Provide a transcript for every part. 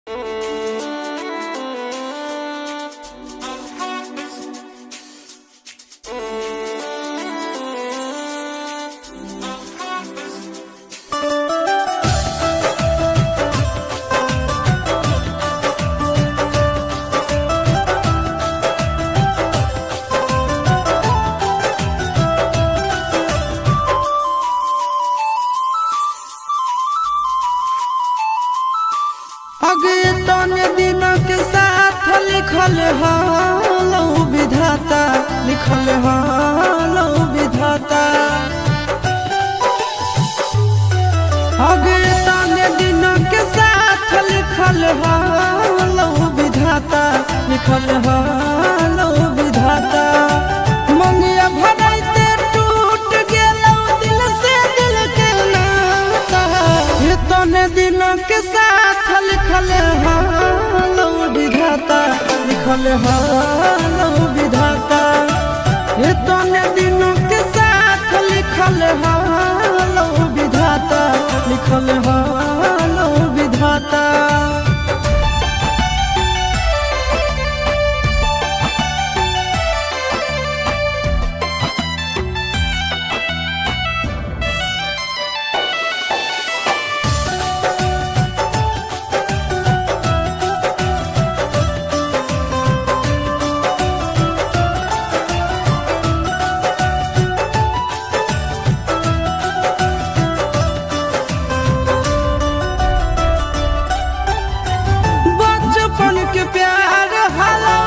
अगेतने दिन के साथ लिखल हालो विधाता, लिखल हालो विधाता। अगेतने दिन के साथ लिखल हालो विधाता, लिखल हालो विधाता। मंगिया भराइते टूट गेलो दिल से दिल के नाता। इतने दिन के साथ लिखल हालो विधाता, लिखल हालो विधाता। इतने दिनों के साथ लिखल हालो विधाता, लिखल हालो विधाता। के प्यार हलो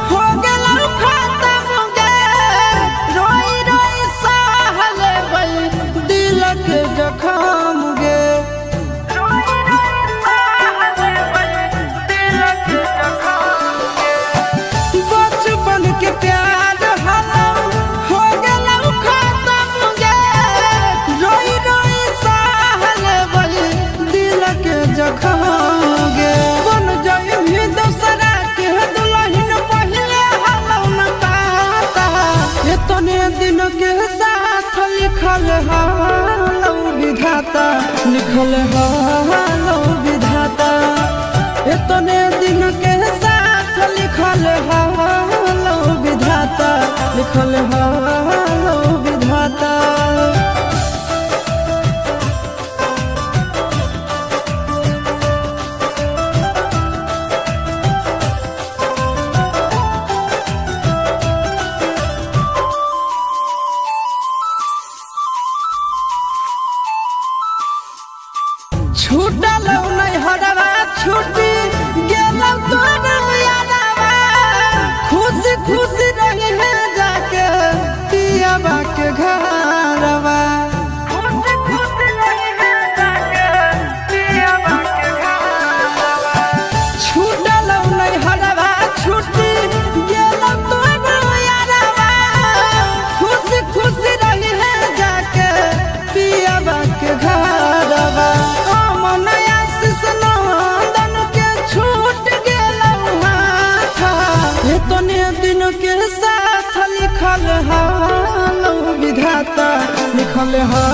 हो गेलो खत्म गे, रोई रोई सहले बई दिल के जखम गे। रोई रोई सहले बई दिल के जखम गे। बचपन के प्यार हलो हो गेलो खत्म गे, रोई रोई सहले बई दिल के जखम गे। इतने दिन के साथ लिखल हालो विधाता, लिखल हालो विधाता। इतने दिन के साथ लिखल हालो विधाता, लिखल हालो विधाता। छूटल नहीं हरवा छूटी गेलौ तोर यादवा। खुशी खुशी रही है जाके पियाबा के घरवा। खुशी खुशी रही है जाके पियाबा के घरवा। छूटल नहीं हरवा छूटी गेलौ तोर यादवा। खुशी खुशी रही है जाके पियाबा के घरवा। इतने दिन के साथ लिखल हालो विधाता, लिखल हालो